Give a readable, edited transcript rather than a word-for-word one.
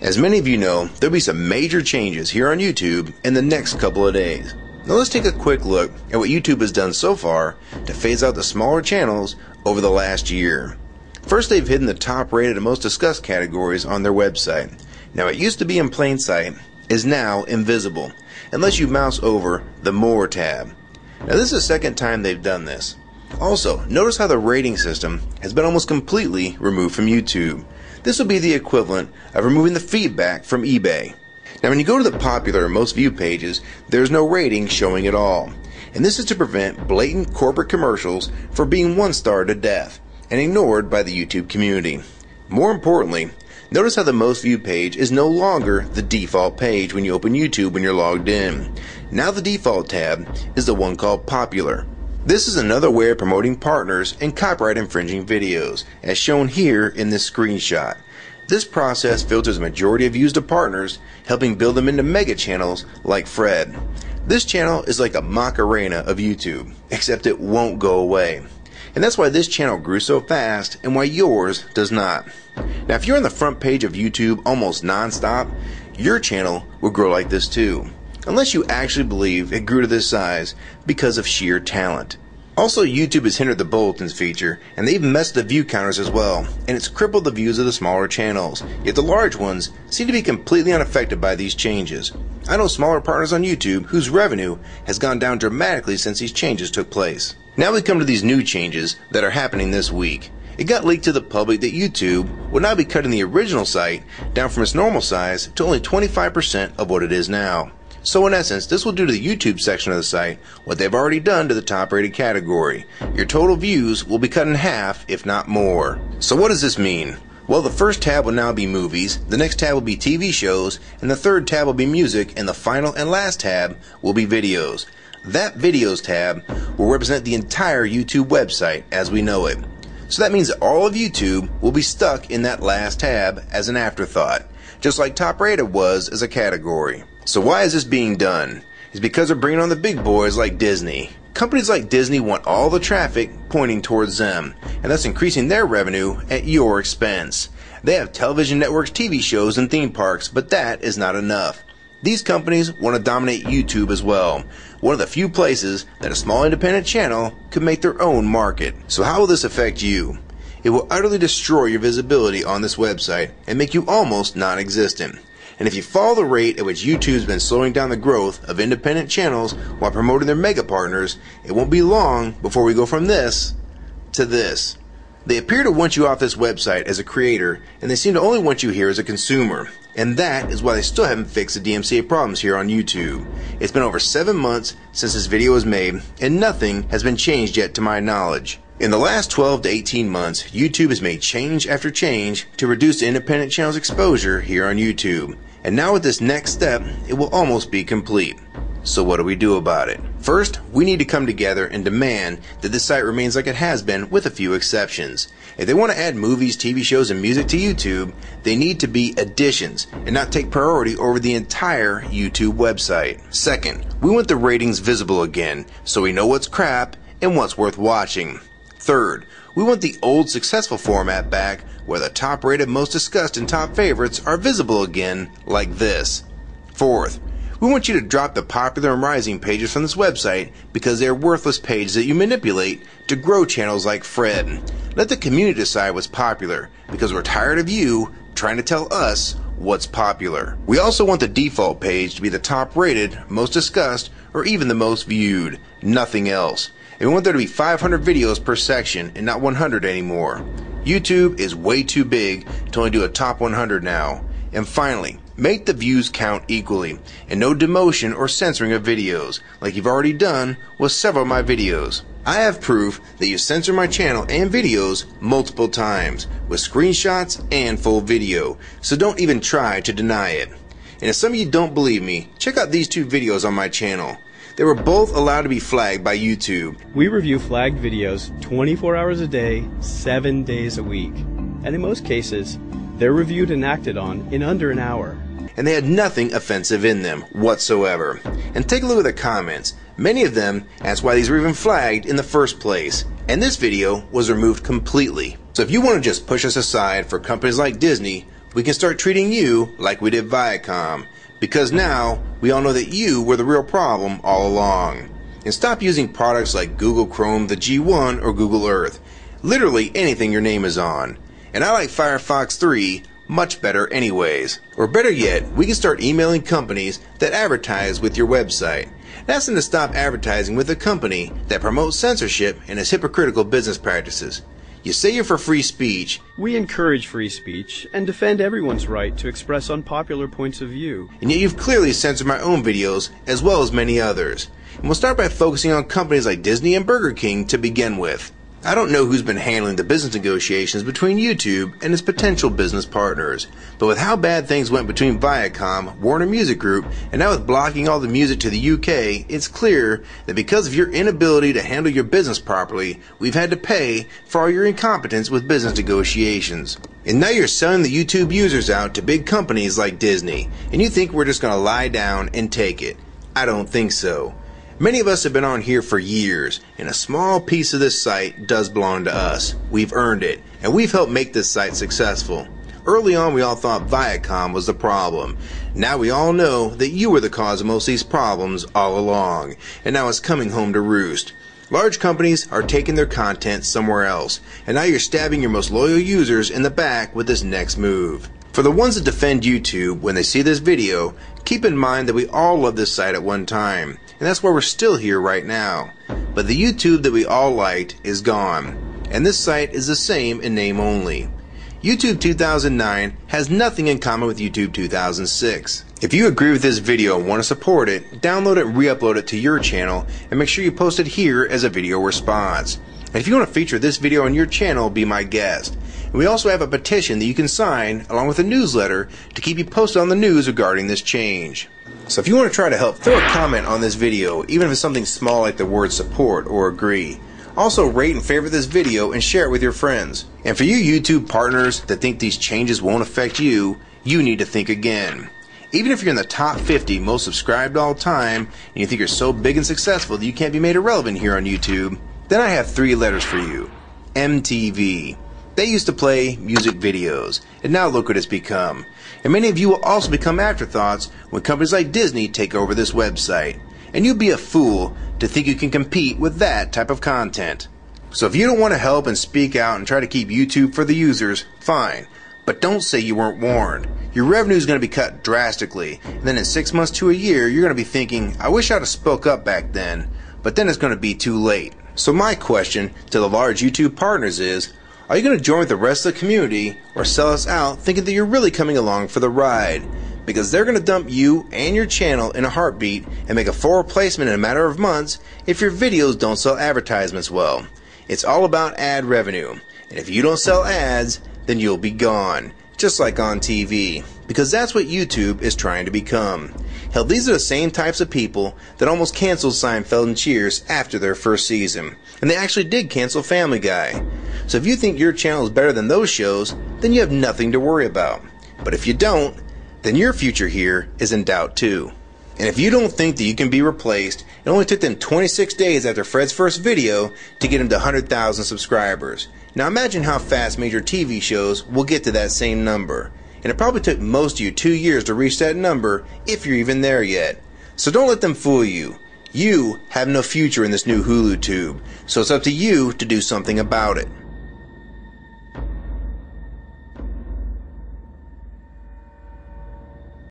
As many of you know, there'll be some major changes here on YouTube in the next couple of days. Now let's take a quick look at what YouTube has done so far to phase out the smaller channels over the last year. First, they've hidden the top rated and most discussed categories on their website. Now it used to be in plain sight, is now invisible, unless you mouse over the More tab. Now this is the second time they've done this. Also, notice how the rating system has been almost completely removed from YouTube. This will be the equivalent of removing the feedback from eBay. Now when you go to the popular or most viewed pages, there's no rating showing at all. And this is to prevent blatant corporate commercials for being one-starred to death and ignored by the YouTube community. More importantly, notice how the most viewed page is no longer the default page when you open YouTube when you're logged in. Now the default tab is the one called Popular. This is another way of promoting partners and copyright infringing videos, as shown here in this screenshot. This process filters a majority of views to partners, helping build them into mega channels like Fred. This channel is like a Macarena of YouTube, except it won't go away. And that's why this channel grew so fast and why yours does not. Now if you're on the front page of YouTube almost non-stop, your channel will grow like this too. Unless you actually believe it grew to this size because of sheer talent. Also, YouTube has hindered the bulletins feature, and they've messed the view counters as well, and it's crippled the views of the smaller channels, yet the large ones seem to be completely unaffected by these changes. I know smaller partners on YouTube whose revenue has gone down dramatically since these changes took place. Now we come to these new changes that are happening this week. It got leaked to the public that YouTube will now be cutting the original site down from its normal size to only 25% of what it is now. So in essence, this will do to the YouTube section of the site what they've already done to the top rated category. Your total views will be cut in half, if not more. So what does this mean? Well, the first tab will now be movies, the next tab will be TV shows, and the third tab will be music, and the final and last tab will be videos. That videos tab will represent the entire YouTube website as we know it. So that means that all of YouTube will be stuck in that last tab as an afterthought, just like top rated was as a category. So why is this being done? It's because they're bringing on the big boys like Disney. Companies like Disney want all the traffic pointing towards them, and thus increasing their revenue at your expense. They have television networks, TV shows, and theme parks, but that is not enough. These companies want to dominate YouTube as well, one of the few places that a small independent channel could make their own market. So how will this affect you? It will utterly destroy your visibility on this website and make you almost non-existent. And if you follow the rate at which YouTube's been slowing down the growth of independent channels while promoting their mega partners, it won't be long before we go from this to this. They appear to want you off this website as a creator, and they seem to only want you here as a consumer. And that is why they still haven't fixed the DMCA problems here on YouTube. It's been over 7 months since this video was made, and nothing has been changed yet to my knowledge. In the last 12 to 18 months, YouTube has made change after change to reduce the independent channel's exposure here on YouTube. And now with this next step, it will almost be complete. So what do we do about it? First, we need to come together and demand that this site remains like it has been with a few exceptions. If they want to add movies, TV shows, and music to YouTube, they need to be additions and not take priority over the entire YouTube website. Second, we want the ratings visible again so we know what's crap and what's worth watching. Third, we want the old successful format back where the top rated, most discussed, and top favorites are visible again like this. Fourth, we want you to drop the popular and rising pages from this website because they are worthless pages that you manipulate to grow channels like Fred. Let the community decide what's popular because we're tired of you trying to tell us what's popular. We also want the default page to be the top rated, most discussed, or even the most viewed. Nothing else. And we want there to be 500 videos per section and not 100 anymore. YouTube is way too big to only do a top 100 now. And finally, make the views count equally, and no demotion or censoring of videos, like you've already done with several of my videos. I have proof that you censor my channel and videos multiple times, with screenshots and full video, so don't even try to deny it. And if some of you don't believe me, check out these two videos on my channel. They were both allowed to be flagged by YouTube. We review flagged videos 24 hours a day, 7 days a week. And in most cases, They're reviewed and acted on in under an hour. And they had nothing offensive in them whatsoever. And take a look at the comments. Many of them asked why these were even flagged in the first place. And this video was removed completely. So if you want to just push us aside for companies like Disney, we can start treating you like we did Viacom. Because now, we all know that you were the real problem all along. And stop using products like Google Chrome, the G1, or Google Earth. Literally anything your name is on. And I like Firefox 3 much better anyways. Or better yet, we can start emailing companies that advertise with your website. And ask them to stop advertising with a company that promotes censorship and has hypocritical business practices. You say you're for free speech. We encourage free speech and defend everyone's right to express unpopular points of view. And yet you've clearly censored my own videos as well as many others. And we'll start by focusing on companies like Disney and Burger King to begin with. I don't know who's been handling the business negotiations between YouTube and its potential business partners, but with how bad things went between Viacom, Warner Music Group, and now with blocking all the music to the UK, it's clear that because of your inability to handle your business properly, we've had to pay for all your incompetence with business negotiations. And now you're selling the YouTube users out to big companies like Disney, and you think we're just going to lie down and take it. I don't think so. Many of us have been on here for years, and a small piece of this site does belong to us. We've earned it, and we've helped make this site successful. Early on, we all thought Viacom was the problem. Now we all know that you were the cause of most of these problems all along, and now it's coming home to roost. Large companies are taking their content somewhere else, and now you're stabbing your most loyal users in the back with this next move. For the ones that defend YouTube when they see this video, keep in mind that we all loved this site at one time, and that's why we're still here right now. But the YouTube that we all liked is gone, and this site is the same in name only. YouTube 2009 has nothing in common with YouTube 2006. If you agree with this video and want to support it, download it and re-upload it to your channel, and make sure you post it here as a video response. And if you want to feature this video on your channel, be my guest. And we also have a petition that you can sign along with a newsletter to keep you posted on the news regarding this change. So if you want to try to help, throw a comment on this video, even if it's something small like the word support or agree. Also rate and favorite this video and share it with your friends. And for you YouTube partners that think these changes won't affect you, you need to think again. Even if you're in the top 50 most subscribed all time, and you think you're so big and successful that you can't be made irrelevant here on YouTube, then I have 3 letters for you. MTV. They used to play music videos, and now look what it's become. And many of you will also become afterthoughts when companies like Disney take over this website. And you'd be a fool to think you can compete with that type of content. So if you don't want to help and speak out and try to keep YouTube for the users, fine. But don't say you weren't warned. Your revenue is going to be cut drastically, and then in 6 months to a year, you're going to be thinking, I wish I'd have spoke up back then. But then it's going to be too late. So my question to the large YouTube partners is, are you going to join with the rest of the community or sell us out thinking that you're really coming along for the ride? Because they're going to dump you and your channel in a heartbeat and make a full replacement in a matter of months if your videos don't sell advertisements well. It's all about ad revenue. And if you don't sell ads, then you'll be gone. Just like on TV. Because that's what YouTube is trying to become. Hell, these are the same types of people that almost canceled Seinfeld and Cheers after their first season. And they actually did cancel Family Guy. So if you think your channel is better than those shows, then you have nothing to worry about. But if you don't, then your future here is in doubt too. And if you don't think that you can be replaced, it only took them 26 days after Fred's first video to get him to 100,000 subscribers. Now imagine how fast major TV shows will get to that same number. And it probably took most of you 2 years to reach that number, if you're even there yet. So don't let them fool you. You have no future in this new Hulutube, so it's up to you to do something about it.